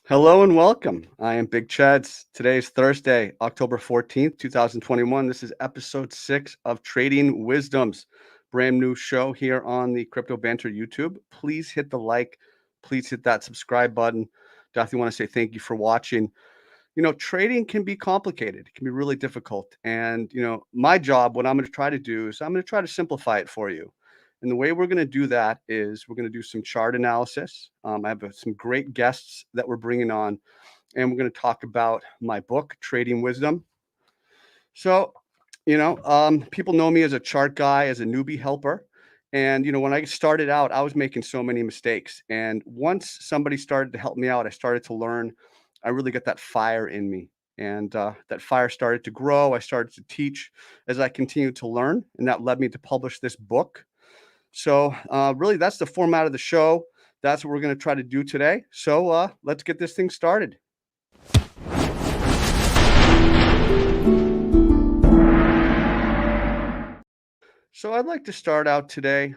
Hello and welcome. I am Big Cheds. Today is Thursday, October 14th, 2021. This is episode 6 of Trading Wisdoms, brand new show here on the Crypto Banter YouTube. Please hit the like, please hit that subscribe button. Definitely want to say thank you for watching. Trading can be complicated. It can be really difficult. And, my job, what I'm going to try to do is I'm going to try to simplify it for you. And the way we're going to do that is we're going to do some chart analysis. I have some great guests that we're bringing on, and we're going to talk about my book, Trading Wisdom. So, people know me as a chart guy, as a newbie helper. And, when I started out, I was making so many mistakes. And once somebody started to help me out, I started to learn. I really got that fire in me. And that fire started to grow. I started to teach as I continued to learn. And that led me to publish this book. So, really, that's the format of the show. That's what we're going to try to do today. So, let's get this thing started. So I'd like to start out today.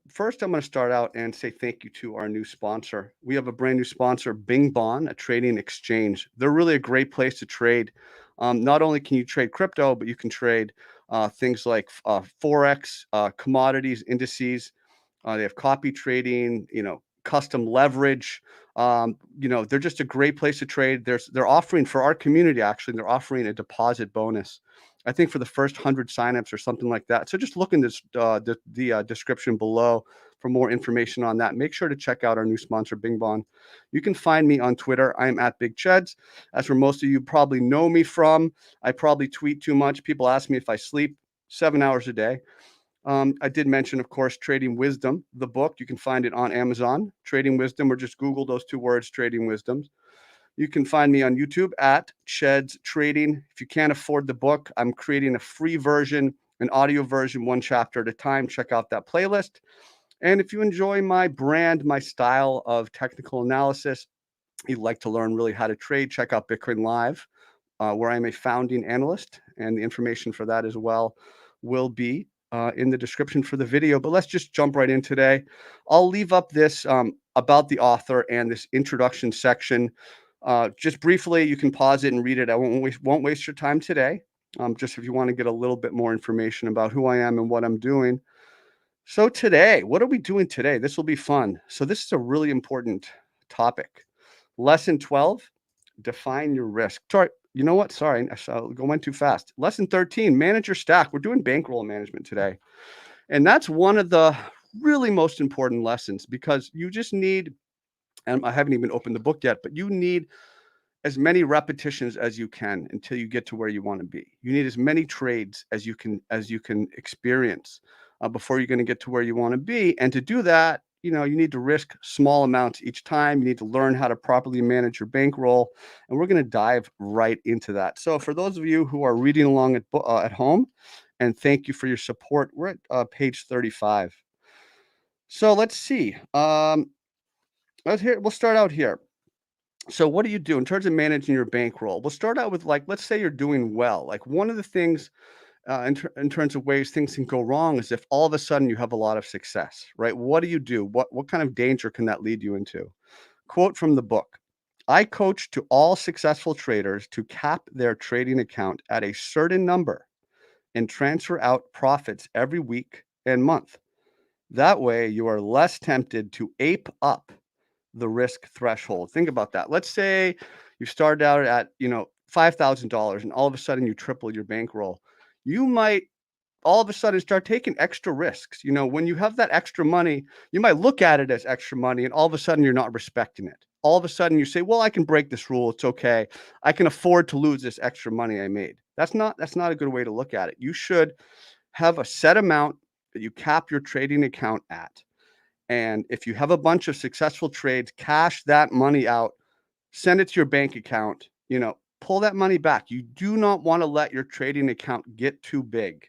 First, I'm going to start out and say thank you to our new sponsor. We have a brand new sponsor, Bing Bon, a trading exchange. They're really a great place to trade. Not only can you trade crypto, but you can trade things like Forex, commodities, indices. They have copy trading, custom leverage. They're just a great place to trade. They're offering for our community, actually, they're offering a deposit bonus. I think for the first 100 signups or something like that. So just look in the description below for more information on that. Make sure to check out our new sponsor, Bing Bon. You can find me on Twitter. I am at Big Cheds. As for most of you probably know me from, I probably tweet too much. People ask me if I sleep 7 hours a day. I did mention, of course, Trading Wisdom, the book. You can find it on Amazon, Trading Wisdom, or just Google those two words, Trading Wisdoms. You can find me on YouTube at Cheds Trading. If you can't afford the book, I'm creating a free version, an audio version, one chapter at a time. Check out that playlist. And if you enjoy my brand, my style of technical analysis, you'd like to learn really how to trade, check out Bitcoin Live, where I'm a founding analyst. And the information for that as well will be in the description for the video. But let's just jump right in today. I'll leave up this about the author and this introduction section. Just briefly, you can pause it and read it. I won't waste your time today. Just if you want to get a little bit more information about who I am and what I'm doing. So today, what are we doing today? This will be fun. So this is a really important topic. Lesson 12, define your risk. Sorry, you know what? Sorry, I went too fast. Lesson 13, manage your stack. We're doing bankroll management today. And that's one of the really most important lessons because you just need, and I haven't even opened the book yet, but you need as many repetitions as you can until you get to where you want to be. You need as many trades as you can experience before you're going to get to where you want to be. And to do that, you need to risk small amounts each time. You need to learn how to properly manage your bankroll, and we're going to dive right into that. So, for those of you who are reading along at home, and thank you for your support, we're at page 35. So let's see. We'll start out here. So what do you do in terms of managing your bankroll? We'll start out with, like, let's say you're doing well. Like, one of the things in terms of ways things can go wrong is if all of a sudden you have a lot of success, right? What do you do? What kind of danger can that lead you into? Quote from the book: I coach to all successful traders to cap their trading account at a certain number and transfer out profits every week and month. That way you are less tempted to ape up the risk threshold. Think about that. Let's say you started out at, $5,000 and all of a sudden you triple your bankroll. You might all of a sudden start taking extra risks. When you have that extra money, you might look at it as extra money and all of a sudden you're not respecting it. All of a sudden you say, well, I can break this rule. It's okay. I can afford to lose this extra money I made. That's not a good way to look at it. You should have a set amount that you cap your trading account at. And if you have a bunch of successful trades, cash that money out, send it to your bank account, pull that money back. You do not want to let your trading account get too big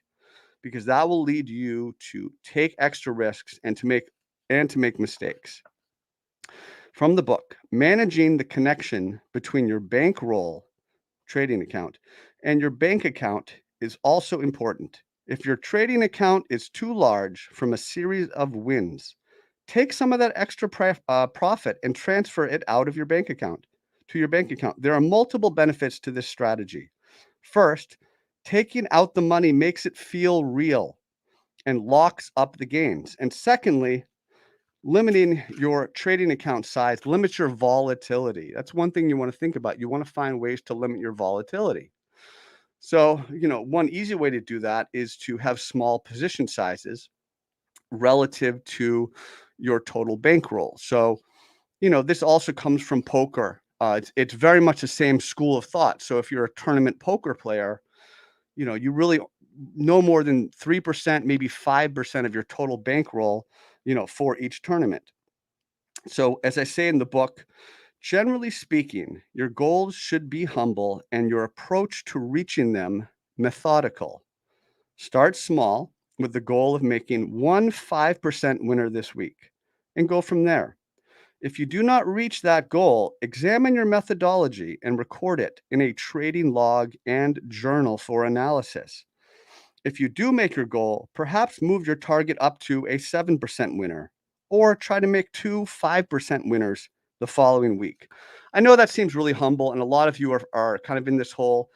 because that will lead you to take extra risks and to make mistakes. From the book, managing the connection between your bankroll trading account and your bank account is also important. If your trading account is too large from a series of wins, take some of that extra profit and transfer it out of your bank account. to your bank account. There are multiple benefits to this strategy. First, taking out the money makes it feel real and locks up the gains. And secondly, limiting your trading account size limits your volatility. That's one thing you want to think about. You want to find ways to limit your volatility. So, one easy way to do that is to have small position sizes relative to your total bankroll. So, this also comes from poker. It's very much the same school of thought. So if you're a tournament poker player, you really no more than 3%, maybe 5% of your total bankroll, for each tournament. So as I say in the book, generally speaking, your goals should be humble and your approach to reaching them methodical. Start small with the goal of making one 5% winner this week and go from there. If you do not reach that goal, examine your methodology and record it in a trading log and journal for analysis. If you do make your goal, perhaps move your target up to a 7% winner or try to make two 5% winners the following week. I know that seems really humble, and a lot of you are kind of in this whole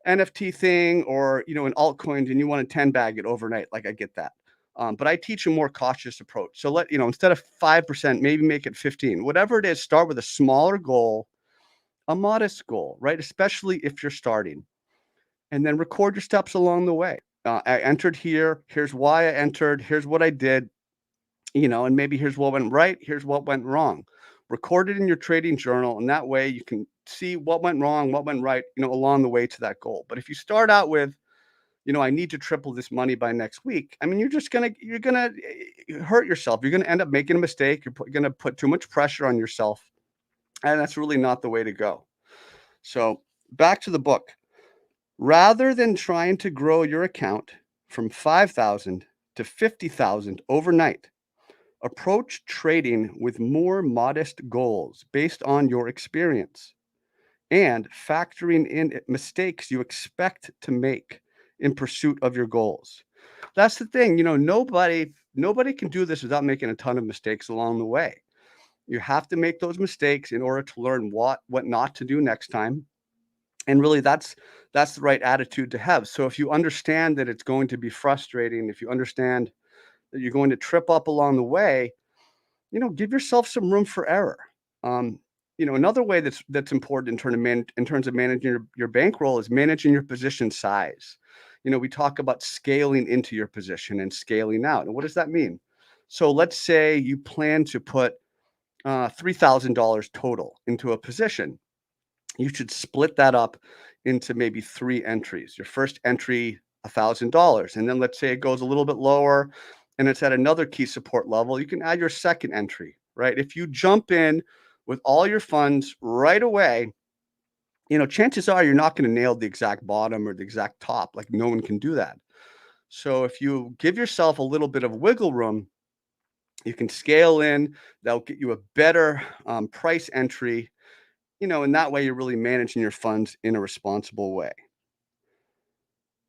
NFT thing or, in altcoins and you want to 10 bag it overnight. Like, I get that. But I teach a more cautious approach. So instead of 5%, maybe make it 15. Whatever it is, start with a smaller goal, a modest goal, right? Especially if you're starting. And then record your steps along the way. I entered here. Here's why I entered. Here's what I did, and maybe here's what went right. Here's what went wrong. Record it in your trading journal. And that way you can see what went wrong, what went right, along the way to that goal. But if you start out with, I need to triple this money by next week, I mean, you're gonna hurt yourself. You're gonna end up making a mistake. You're gonna put too much pressure on yourself, and that's really not the way to go. So back to the book. Rather than trying to grow your account from 5,000 to 50,000 overnight, approach trading with more modest goals based on your experience and factoring in mistakes you expect to make in pursuit of your goals. That's the thing, nobody can do this without making a ton of mistakes along the way. You have to make those mistakes in order to learn what not to do next time. And really that's the right attitude to have. So if you understand that it's going to be frustrating, if you understand that you're going to trip up along the way, give yourself some room for error. Another way that's important in terms of managing your bankroll is managing your position size. We talk about scaling into your position and scaling out. And what does that mean? So let's say you plan to put $3,000 total into a position. You should split that up into maybe 3 entries. Your first entry, $1,000. And then let's say it goes a little bit lower and it's at another key support level. You can add your second entry, right? If you jump in with all your funds right away, chances are you're not going to nail the exact bottom or the exact top. Like, no one can do that. So if you give yourself a little bit of wiggle room, you can scale in. That'll get you a better price entry, and that way you're really managing your funds in a responsible way.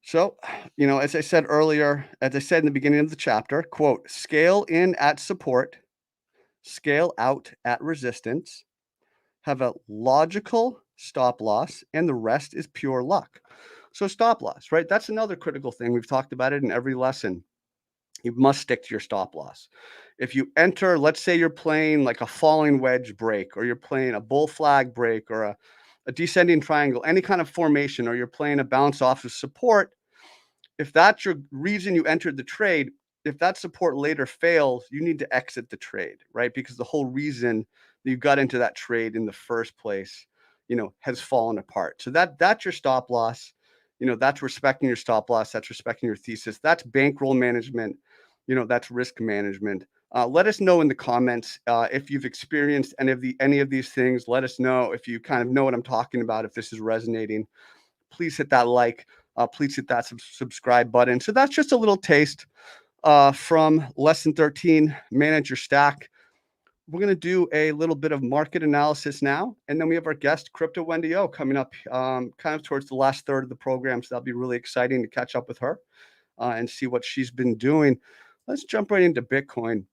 So, as I said earlier, as I said in the beginning of the chapter, quote, scale in at support, scale out at resistance, have a logical stop loss, and the rest is pure luck. So stop loss, right? That's another critical thing. We've talked about it in every lesson. You must stick to your stop loss. If you enter, let's say you're playing like a falling wedge break, or you're playing a bull flag break, or a descending triangle, any kind of formation, or you're playing a bounce off of support, if that's your reason you entered the trade, if that support later fails, you need to exit the trade, right? Because the whole reason that you got into that trade in the first place, has fallen apart. So that's your stop loss. That's respecting your stop loss. That's respecting your thesis. That's bankroll management. That's risk management. Let us know in the comments if you've experienced any of these things. Let us know if you kind of know what I'm talking about, if this is resonating. Please hit that like. Please hit that subscribe button. So that's just a little taste from lesson 13, manage your stack. We're going to do a little bit of market analysis now, and then we have our guest, Crypto WendyO, coming up kind of towards the last third of the program. So that'll be really exciting to catch up with her and see what she's been doing. Let's jump right into Bitcoin.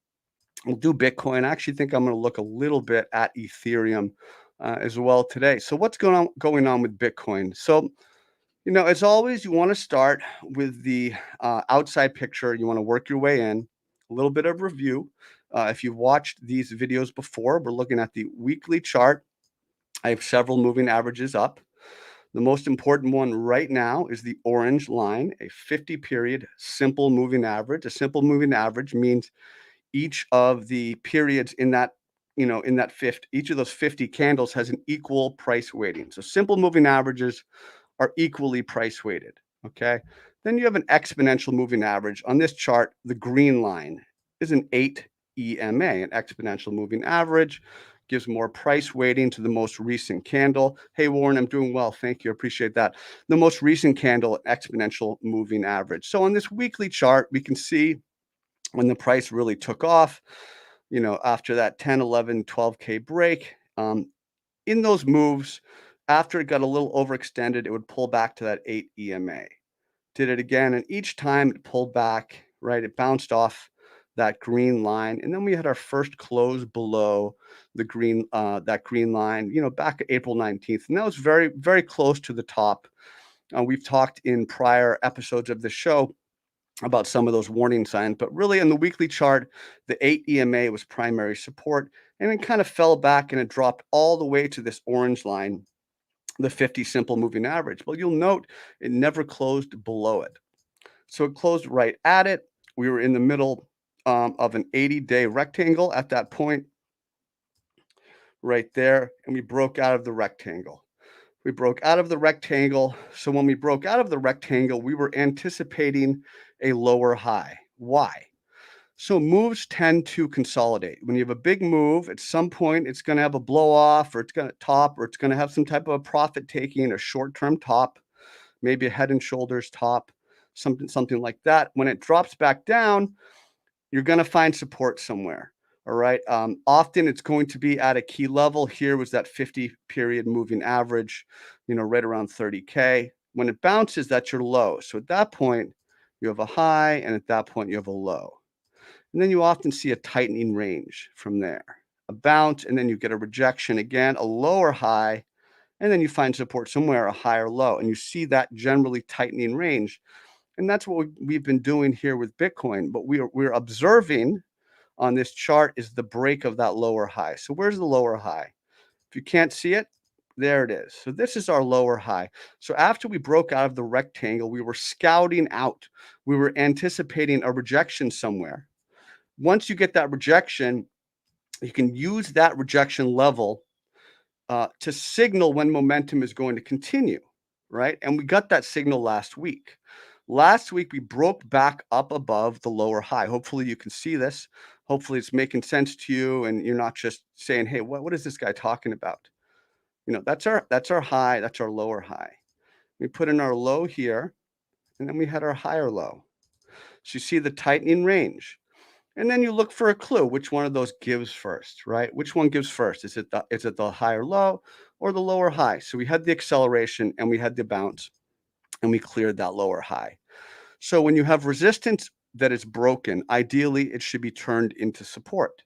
We'll do Bitcoin. I actually think I'm going to look a little bit at Ethereum. as well today. So what's going on with Bitcoin? So as always, you want to start with the outside picture. You want to work your way in, a little bit of review. If you've watched these videos before, we're looking at the weekly chart. I have several moving averages up. The most important one right now is the orange line, a 50-period simple moving average. A simple moving average means each of the periods in that, in that each of those 50 candles has an equal price weighting. So simple moving averages are equally price weighted. Okay. Then you have an exponential moving average. On this chart, the green line is an 8 EMA, an exponential moving average. Gives more price weighting to the most recent candle. Hey, Warren, I'm doing well. Thank you. Appreciate that. The most recent candle, exponential moving average. So on this weekly chart, we can see when the price really took off, after that 10, 11, 12K break. In those moves, after it got a little overextended, it would pull back to that 8 EMA. Did it again, and each time it pulled back, right? It bounced off that green line, and then we had our first close below the that green line, back April 19th, and that was very, very close to the top. We've talked in prior episodes of the show about some of those warning signs, but really in the weekly chart, the 8 EMA was primary support, and it kind of fell back and it dropped all the way to this orange line, the 50 simple moving average. Well, you'll note it never closed below it. So it closed right at it. We were in the middle of an 80-day rectangle at that point, right there, and we broke out of the rectangle. We broke out of the rectangle. So when we broke out of the rectangle, we were anticipating a lower high. Why? So moves tend to consolidate. When you have a big move, at some point it's going to have a blow off, or it's going to top, or it's going to have some type of a profit taking, a short-term top, maybe a head and shoulders top, something like that. When it drops back down, you're going to find support somewhere. All right. Often it's going to be at a key level. Here was that 50-period moving average, right around 30K. When it bounces, that's your low. So at that point, you have a high, and at that point, you have a low. And then you often see a tightening range from there, a bounce, and then you get a rejection again, a lower high, and then you find support somewhere, a higher low, and you see that generally tightening range. And that's what we've been doing here with Bitcoin. But we're observing on this chart is the break of that lower high. So where's the lower high? If you can't see it, there it is. So this is our lower high. So after we broke out of the rectangle, we were scouting out. We were anticipating a rejection somewhere. Once you get that rejection, you can use that rejection level to signal when momentum is going to continue, right? And we got that signal last week. Last week, we broke back up above the lower high. Hopefully you can see this. Hopefully it's making sense to you, and you're not just saying, hey, what is this guy talking about? That's our high, that's our lower high. We put in our low here, and then we had our higher low. So you see the tightening range. And then you look for a clue, which one of those gives first, right? Which one gives first? Is it the higher low or the lower high? So we had the acceleration and we had the bounce, and we cleared that lower high. So when you have resistance that is broken, ideally it should be turned into support.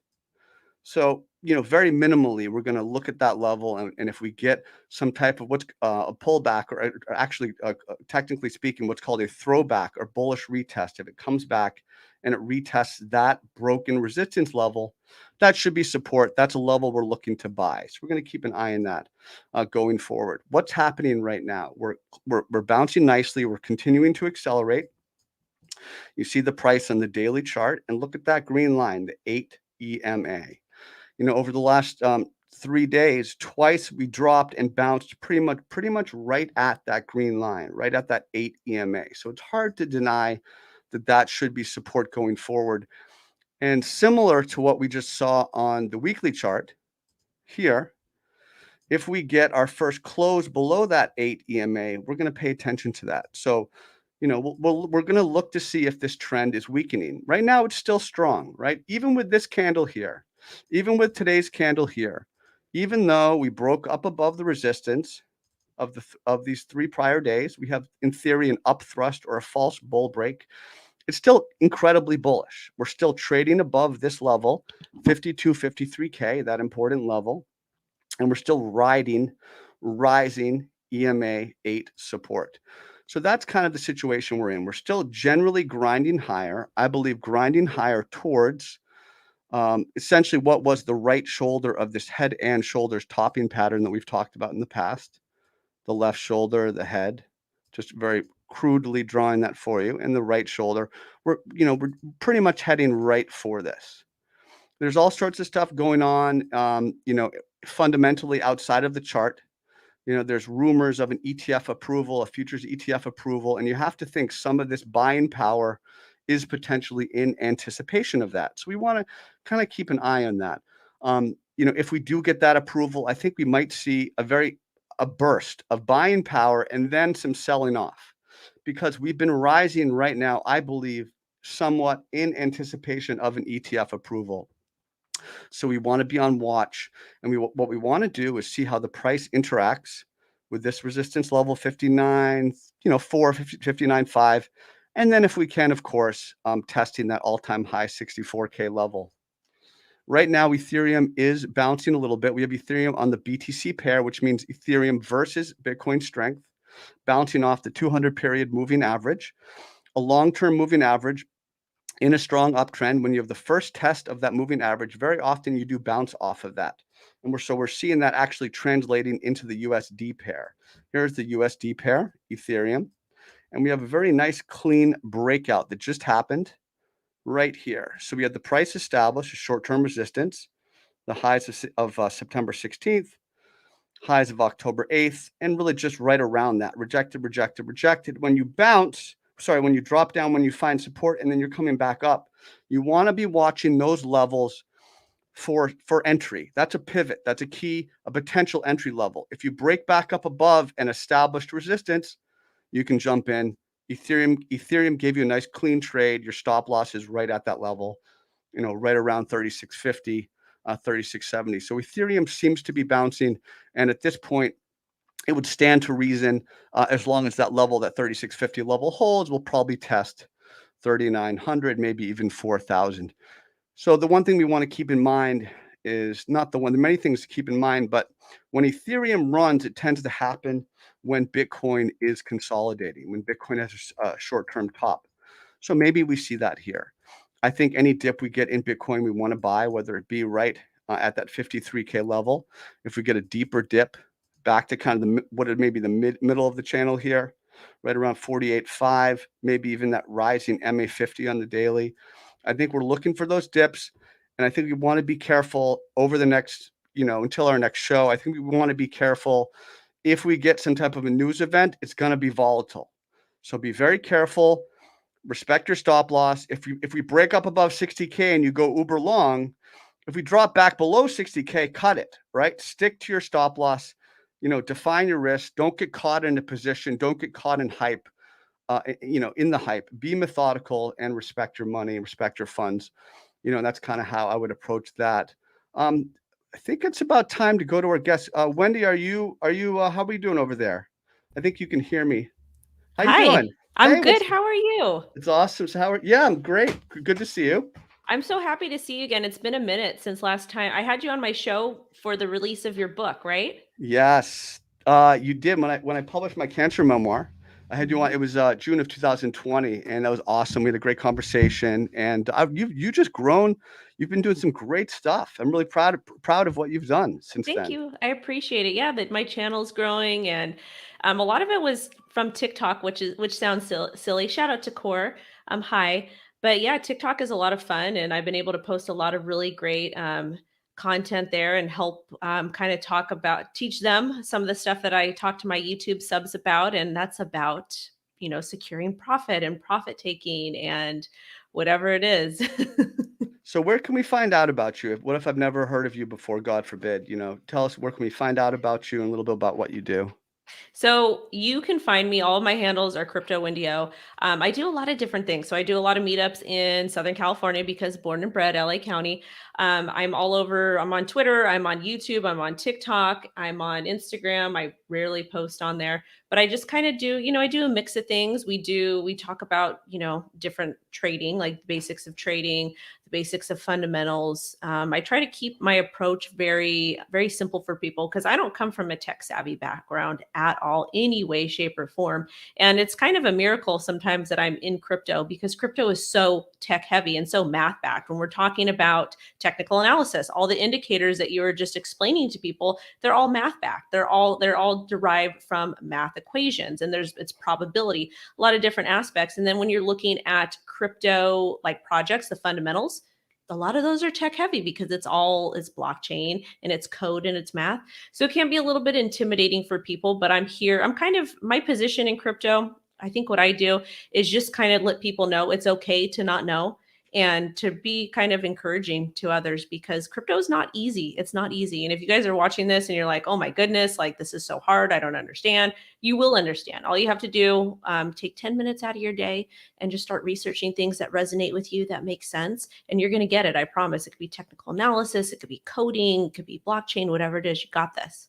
So, very minimally, we're going to look at that level. And if we get some type of what's a pullback, or actually, technically speaking, what's called a throwback or bullish retest, if it comes back and it retests that broken resistance level, that should be support. That's a level we're looking to buy. So we're going to keep an eye on that going forward. What's happening right now? We're bouncing nicely. We're continuing to accelerate. You see the price on the daily chart, and look at that green line, the 8 EMA. Over the last 3 days, twice we dropped and bounced pretty much right at that green line, right at that 8 EMA. So it's hard to deny that should be support going forward. And similar to what we just saw on the weekly chart here, if we get our first close below that 8 EMA, we're going to pay attention to that. So, we're going to look to see if this trend is weakening. Right now, it's still strong, right? Even with this candle here, even with today's candle here, even though we broke up above the resistance of these 3 prior days, we have, in theory, an up thrust or a false bull break. It's still incredibly bullish. We're still trading above this level, 52, 53K, that important level. and we're still riding rising EMA 8 support. So that's kind of the situation we're in. We're still generally grinding higher. I believe grinding higher towards essentially what was the right shoulder of this head and shoulders topping pattern that we've talked about in the past. The left shoulder, the head, just very crudely drawing that for you, and the right shoulder. We're pretty much heading right for this. There's all sorts of stuff going on, fundamentally outside of the chart. There's rumors of an ETF approval, a futures ETF approval, and you have to think some of this buying power is potentially in anticipation of that. So we want to kind of keep an eye on that. If we do get that approval, I think we might see a burst of buying power and then some selling off, because we've been rising right now, I believe, somewhat in anticipation of an ETF approval. So we want to be on watch, and what we want to do is see how the price interacts with this resistance level 59, 4, 59.5, and then if we can, of course, testing that all-time high 64K level. Right now, Ethereum is bouncing a little bit. We have Ethereum on the BTC pair, which means Ethereum versus Bitcoin strength, bouncing off the 200-period moving average. A long-term moving average in a strong uptrend, when you have the first test of that moving average, very often you do bounce off of that. And we're seeing that actually translating into the USD pair. Here's the USD pair, Ethereum. And we have a very nice clean breakout that just happened right here. So we had the price established, a short-term resistance, the highs of September 16th, highs of October 8th, and really just right around that. Rejected, rejected, rejected. When you drop down, when you find support, and then you're coming back up, you want to be watching those levels for entry. That's a pivot. That's a potential entry level. If you break back up above an established resistance, you can jump in. Ethereum gave you a nice clean trade. Your stop loss is right at that level, right around 36.50, 36.70. So Ethereum seems to be bouncing, and at this point, it would stand to reason, as long as that 36.50 level holds, we'll probably test 3,900, maybe even 4,000. So the one thing we want to keep in mind is not the one, the many things to keep in mind, but when Ethereum runs, it tends to happen when Bitcoin is consolidating, when Bitcoin has a short-term top. So maybe we see that here. I think any dip we get in Bitcoin, we want to buy, whether it be right at that 53K level. If we get a deeper dip back to kind of the middle of the channel here, right around 48.5, maybe even that rising MA50 on the daily. I think we're looking for those dips, and I think we want to be careful over the next, until our next show. I think we want to be careful. If we get some type of a news event, it's going to be volatile. So be very careful. Respect your stop loss. If we break up above 60K and you go uber long, if we drop back below 60K, cut it, right? Stick to your stop loss. Define your risk. Don't get caught in a position. Don't get caught in hype. In the hype. Be methodical and respect your money, respect your funds. That's kind of how I would approach that. I think it's about time to go to our guest. Wendy, how are you doing over there? I think you can hear me. How you Hi, doing? I'm Hey, good. How are you? it's awesome. So yeah, I'm great. Good to see you. I'm so happy to see you again. It's been a minute since last time I had you on my show for the release of your book, right? Yes, you did. When I published my cancer memoir, I had you on. Mhm. It was June of 2020, and that was awesome. We had a great conversation, and you just grown. You've been doing some great stuff. I'm really proud of what you've done since Thank then. you. I appreciate it. Yeah, that my channel's growing, and a lot of it was from TikTok, which sounds silly. Shout out to Core. Hi, but yeah, TikTok is a lot of fun, and I've been able to post a lot of really great content there and help kind of teach them some of the stuff that I talk to my YouTube subs about, and that's about securing profit and profit taking and whatever it is. So where can we find out about you? What if I've never heard of you before? God forbid. Tell us, where can we find out about you and a little bit about what you do? So you can find me. All of my handles are Crypto WendyO. I do a lot of different things. So I do a lot of meetups in Southern California because born and bred LA County. I'm all over. I'm on Twitter. I'm on YouTube. I'm on TikTok. I'm on Instagram. I rarely post on there, But I just kind of do, I do a mix of things. We talk about, different trading, like the basics of trading, the basics of fundamentals. I try to keep my approach very, very simple for people because I don't come from a tech savvy background at all, any way, shape, or form. And it's kind of a miracle sometimes that I'm in crypto because crypto is so tech heavy and so math backed. When we're talking about technical analysis, all the indicators that you were just explaining to people, they're all math backed. They're all derived from math equations, and it's probability, a lot of different aspects. And then when you're looking at crypto like projects, the fundamentals, a lot of those are tech heavy because it's blockchain and it's code and it's math. So it can be a little bit intimidating for people, but I'm kind of my position in crypto. I think what I do is just kind of let people know it's okay to not know and to be kind of encouraging to others because crypto is not easy. It's not easy. And if you guys are watching this and you're like, oh my goodness, like this is so hard, I don't understand, you will understand. All you have to do, take 10 minutes out of your day and just start researching things that resonate with you, that make sense. And you're going to get it. I promise. It could be technical analysis, it could be coding, it could be blockchain, whatever it is, you got this.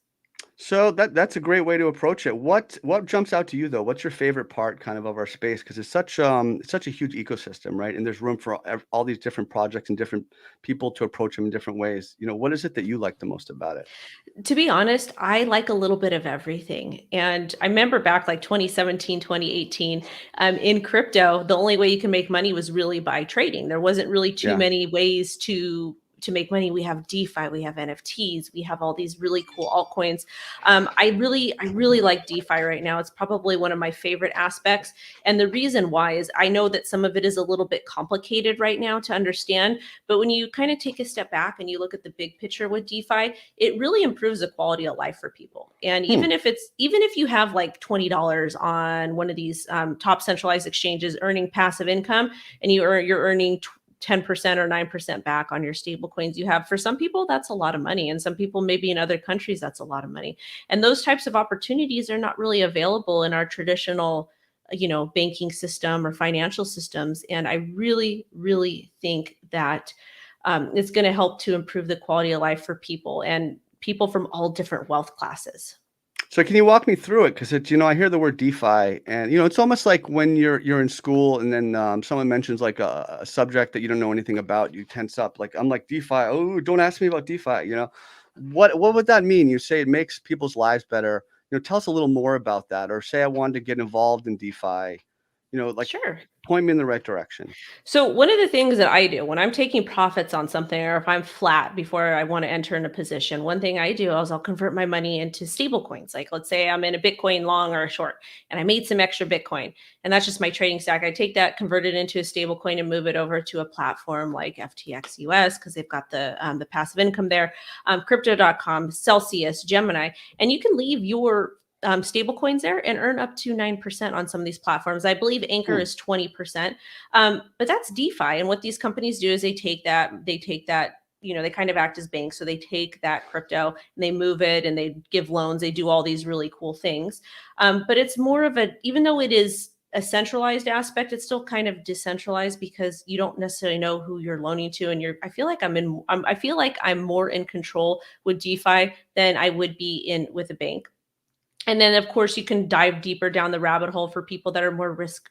So that's a great way to approach it. What jumps out to you though? What's your favorite part kind of our space? Because it's such a huge ecosystem, right? And there's room for all these different projects and different people to approach them in different ways. What is it that you like the most about it? To be honest, I like a little bit of everything. And I remember back like 2017, 2018, in crypto, the only way you can make money was really by trading. There wasn't really too Yeah. many ways to make money. We have DeFi, we have NFTs, we have all these really cool altcoins. I really like DeFi right now. It's probably one of my favorite aspects. And the reason why is I know that some of it is a little bit complicated right now to understand. But when you kind of take a step back and you look at the big picture with DeFi, it really improves the quality of life for people. And Hmm. even if you have like $20 on one of these top centralized exchanges earning passive income, and you're earning 10% or 9% back on your stable coins you have, for some people that's a lot of money, and some people maybe in other countries that's a lot of money. And those types of opportunities are not really available in our traditional banking system or financial systems. And I really really think that it's going to help to improve the quality of life for people and people from all different wealth classes. So can you walk me through it? Because I hear the word DeFi, and it's almost like when you're in school, and then someone mentions like a subject that you don't know anything about, you tense up. Like I'm like DeFi. Oh, don't ask me about DeFi. What would that mean? You say it makes people's lives better. Tell us a little more about that. Or say I wanted to get involved in DeFi. Like Sure. point me in the right direction. So one of the things that I do when I'm taking profits on something, or if I'm flat before I want to enter in a position, one thing I do is I'll convert my money into stable coins. Like let's say I'm in a Bitcoin long or a short and I made some extra Bitcoin, and that's just my trading stack. I take that, convert it into a stable coin, and move it over to a platform like FTX US because they've got the passive income there, crypto.com, Celsius, Gemini, and you can leave your stable coins there and earn up to 9% on some of these platforms. I believe Anchor Hmm. is 20%. But that's DeFi. And what these companies do is they take that, they kind of act as banks. So they take that crypto and they move it and they give loans. They do all these really cool things. But it's more of even though it is a centralized aspect, it's still kind of decentralized because you don't necessarily know who you're loaning to. And I feel like I'm more in control with DeFi than I would be in with a bank. And then of course you can dive deeper down the rabbit hole for people that are more risk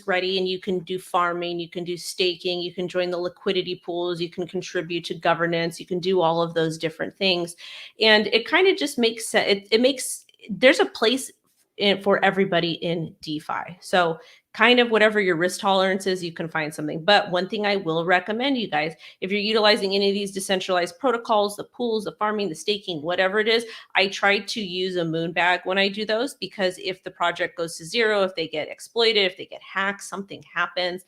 ready, and you can do farming, you can do staking, you can join the liquidity pools, you can contribute to governance, you can do all of those different things. And it kind of just makes sense. It makes There's a place for everybody in DeFi. So kind of whatever your risk tolerance is, you can find something. But one thing I will recommend you guys, if you're utilizing any of these decentralized protocols, the pools, the farming, the staking, whatever it is, I try to use a moon bag when I do those, because if the project goes to zero, if they get exploited, if they get hacked, something happens,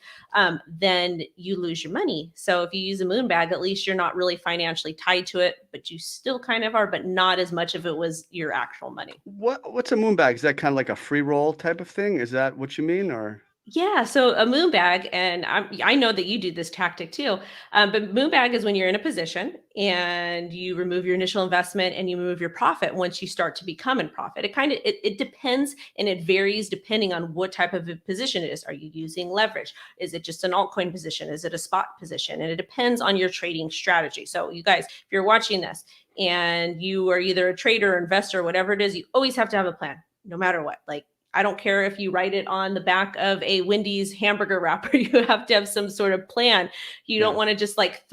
then you lose your money. So if you use a moon bag, at least you're not really financially tied to it, but you still kind of are, but not as much of it was your actual money. What's a moonbag? Is that kind of like a free roll type of thing? Is that what you mean? Or Yeah, so a moon bag, and I know that you do this tactic too, but moon bag is when you're in a position and you remove your initial investment and you remove your profit once you start to become in profit. It depends, and it varies depending on what type of a position it is. Are you using leverage? Is it just an altcoin position? Is it a spot position? And it depends on your trading strategy. So you guys, if you're watching this and you are either a trader or investor, whatever it is, you always have to have a plan. no matter what. Like, I don't care if you write it on the back of a Wendy's hamburger wrapper. You have to have some sort of plan. You don't Yeah. want to just like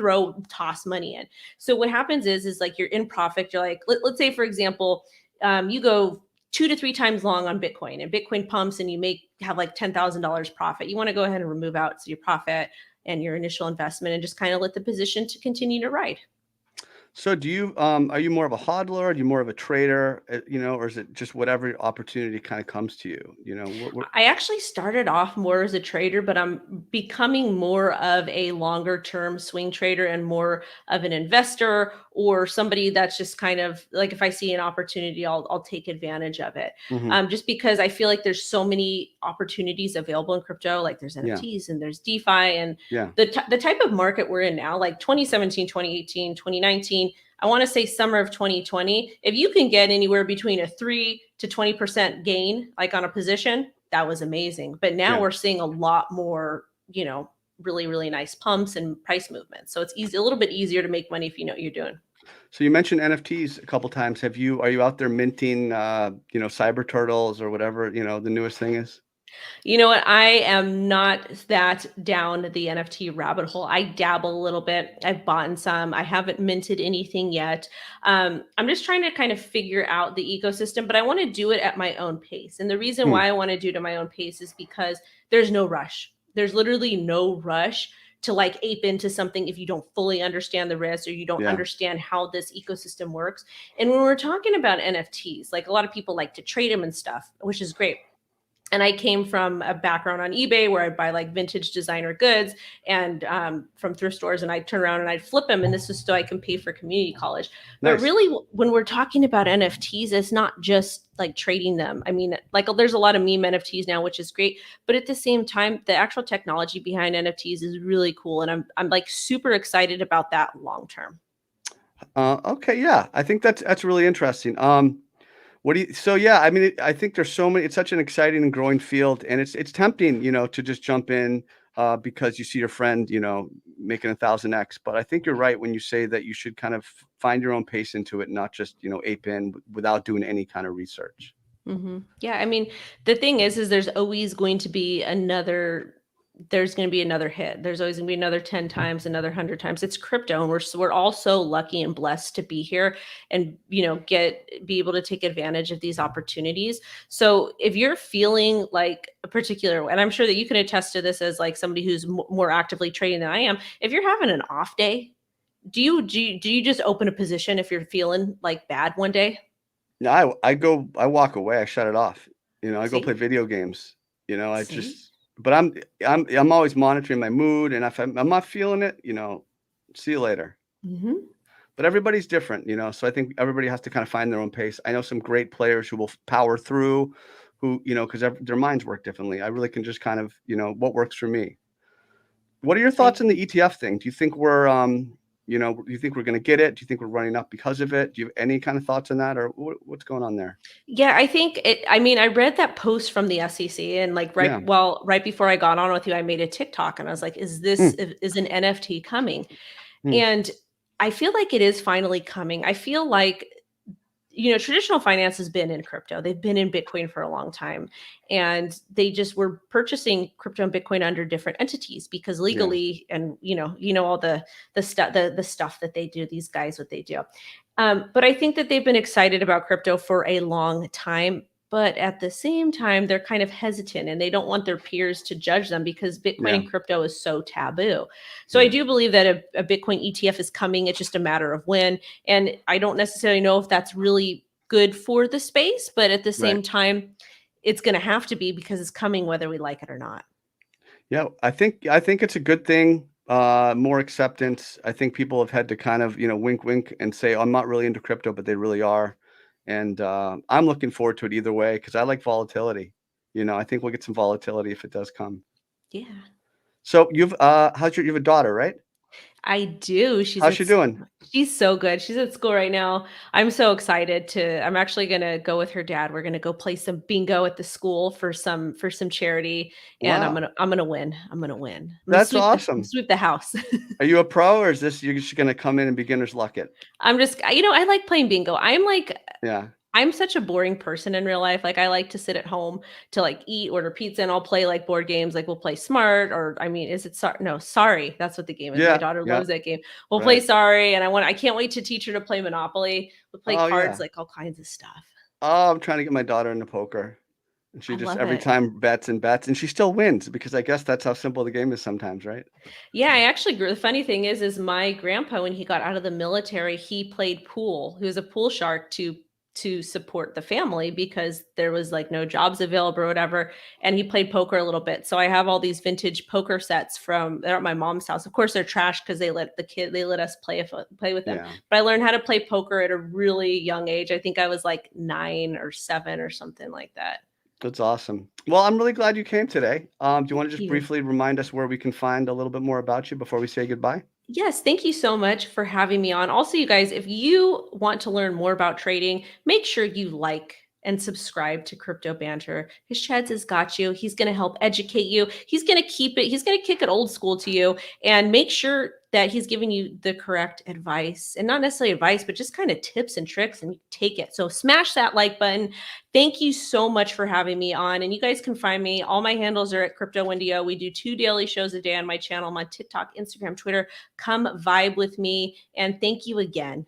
toss money in. So what happens is like you're in profit. You're like, let's say for example, you go 2 to 3 times long on Bitcoin, and Bitcoin pumps, and you have like $10,000 profit. You want to go ahead and remove out your profit and your initial investment, and just kind of let the position to continue to ride. So do you are you more of a hodler? Are you more of a trader? Or is it just whatever opportunity kind of comes to you? What I actually started off more as a trader, but I'm becoming more of a longer term swing trader and more of an investor, or somebody that's just kind of like, if I see an opportunity, I'll take advantage of it. Mhm. Just because I feel like there's so many opportunities available in crypto, like there's Yeah. NFTs and there's DeFi, and Yeah. the type of market we're in now, like 2017, 2018, 2019. I want to say summer of 2020, if you can get anywhere between a 3 to 20% gain, like on a position, that was amazing. But now Yeah. we're seeing a lot more, really, really nice pumps and price movements. So it's a little bit easier to make money if you know what you're doing. So you mentioned NFTs a couple times. Are you out there minting, cyber turtles or whatever, the newest thing is? You know what? I am not that down the NFT rabbit hole. I dabble a little bit. I've bought some. I haven't minted anything yet. I'm just trying to kind of figure out the ecosystem, but I want to do it at my own pace. And the reason Hmm. why I want to do it at my own pace is because there's no rush. There's literally no rush to like ape into something if you don't fully understand the risk, or you don't Yeah. understand how this ecosystem works. And when we're talking about NFTs, like a lot of people like to trade them and stuff, which is great. And I came from a background on eBay where I'd buy like vintage designer goods and from thrift stores, and I'd turn around and I'd flip them. And this is so I can pay for community college. But Nice. really, when we're talking about NFTs, it's not just like trading them. I mean, like there's a lot of meme NFTs now, which is great. But at the same time, the actual technology behind NFTs is really cool. And I'm like super excited about that long term. Okay. Yeah. I think that's really interesting. Yeah, I mean, I think there's so many, it's such an exciting and growing field, and it's tempting, to just jump in, because you see your friend, making 1,000x. But I think you're right when you say that you should kind of find your own pace into it, not just, ape in without doing any kind of research. Yeah, I mean, the thing is there's always going to be another. There's going to be another hit. There's always going to be another 10 times, another 100 times. It's crypto, and we're all so lucky and blessed to be here and be able to take advantage of these opportunities. So if you're feeling like a particular, and I'm sure that you can attest to this as like somebody who's more actively trading than I am, if you're having an off day, do you just open a position if you're feeling like bad one day? No, I walk away, I shut it off. I go play See, video games. I see. just, but I'm always monitoring my mood, and if I'm not feeling it, see you later. Hmm. But everybody's different, so I think everybody has to kind of find their own pace. I know some great players who will power through, who, because their minds work differently. I really can just kind of, what works for me. What are your thoughts on the ETF thing? Do you think do you think we're going to get it? Do you think we're running up because of it? Do you have any kind of thoughts on that, or what's going on there? Yeah, I think I mean, I read that post from the SEC, and like Yeah. right before I got on with you, I made a TikTok, and I was like, Hmm. is an NFT coming? Hmm. And I feel like it is finally coming. I feel like traditional finance has been in crypto. They've been in Bitcoin for a long time, and they just were purchasing crypto and Bitcoin under different entities because Yeah. legally, and all the stuff that they do. These guys, what they do. But I think that they've been excited about crypto for a long time. But at the same time, they're kind of hesitant, and they don't want their peers to judge them because Bitcoin Yeah. and crypto is so taboo. So I Yeah. do believe that a Bitcoin ETF is coming. It's just a matter of when. And I don't necessarily know if that's really good for the space, but at the Right. same time, it's going to have to be because it's coming whether we like it or not. Yeah, I think it's a good thing. More acceptance. I think people have had to kind of, wink, wink, and say, "I'm not really into crypto," but they really are. And I'm looking forward to it either way because I like volatility. I think we'll get some volatility if it does come. Yeah. So you have a daughter, right? I do. How's she doing? She's so good. She's at school right now. I'm so excited I'm actually gonna go with her dad. We're gonna go play some bingo at the school for some charity, and I'm Wow, gonna I'm gonna win. I'm gonna win. I'm gonna that's awesome. sweep the house. Are you a pro, or is this you're just gonna come in and beginner's luck it? I'm just I like playing bingo. I'm like Yeah. I'm such a boring person in real life. Like I like to sit at home to like eat, order pizza, and I'll play like board games. Like we'll play Smart, or I mean, is it sorry? No, Sorry. That's what the game is. My Yeah, daughter yeah, loves that game. We'll play right. Sorry, and I can't wait to teach her to play Monopoly. We'll play Oh, cards, yeah. like all kinds of stuff. Oh, I'm trying to get my daughter into poker, and she I just love every it. time bets and bets, and she still wins because I guess that's how simple the game is sometimes, right? Yeah, I actually grew. The funny thing is my grandpa, when he got out of the military, he played pool. He was a pool shark to support the family because there was like no jobs available or whatever. And he played poker a little bit. So I have all these vintage poker sets from they're at my mom's house. Of course, they're trash because they let us play with them. Yeah, But I learned how to play poker at a really young age. I think I was like 9 or 7 or something like that. that's awesome. Well, I'm really glad you came today. Do you Thank want to just you. briefly remind us where we can find a little bit more about you before we say goodbye? Yes, thank you so much for having me on. Also, you guys, if you want to learn more about trading, make sure you like and subscribe to Crypto Banter. His Cheds has got you. He's going to help educate you. He's going to kick it old school to you and make sure that he's giving you the correct advice, and not necessarily advice, but just kind of tips and tricks, and you take it. So smash that like button. Thank you so much for having me on. And you guys can find me. All my handles are at Crypto WendyO. We do 2 daily shows a day on my channel, my TikTok, Instagram, Twitter. Come vibe with me. And thank you again.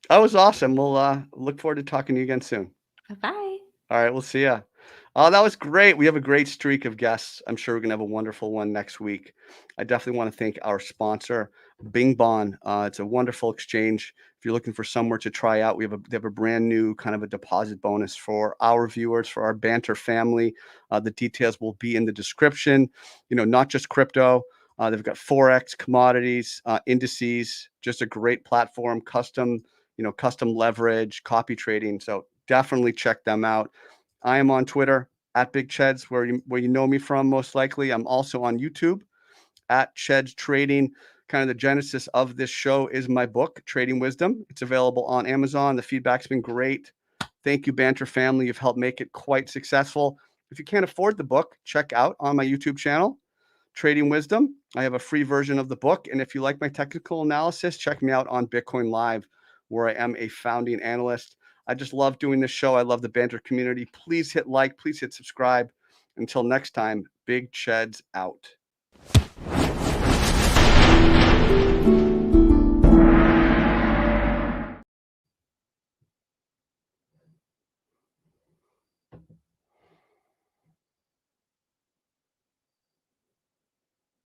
That was awesome. We'll look forward to talking to you again soon. Bye bye. All right, we'll see ya. Oh, that was great. We have a great streak of guests. I'm sure we're gonna have a wonderful one next week. I definitely want to thank our sponsor, Bing Bon. It's a wonderful exchange. If you're looking for somewhere to try out, they have a brand new kind of a deposit bonus for our viewers, for our Banter family. The details will be in the description. You know, not just crypto. They've got forex, commodities, indices. Just a great platform, custom leverage, copy trading. So definitely check them out. I am on Twitter at Big Cheds, where you know me from most likely. I'm also on YouTube at Cheds Trading. Kind of the genesis of this show is my book, Trading Wisdom. It's available on Amazon. The feedback's been great. Thank you, Banter family. You've helped make it quite successful. If you can't afford the book, check out on my YouTube channel, Trading Wisdom. I have a free version of the book. And if you like my technical analysis, check me out on Bitcoin Live, where I am a founding analyst. I just love doing this show. I love the Banter community. Please hit like, please hit subscribe. Until next time, Big Cheds out.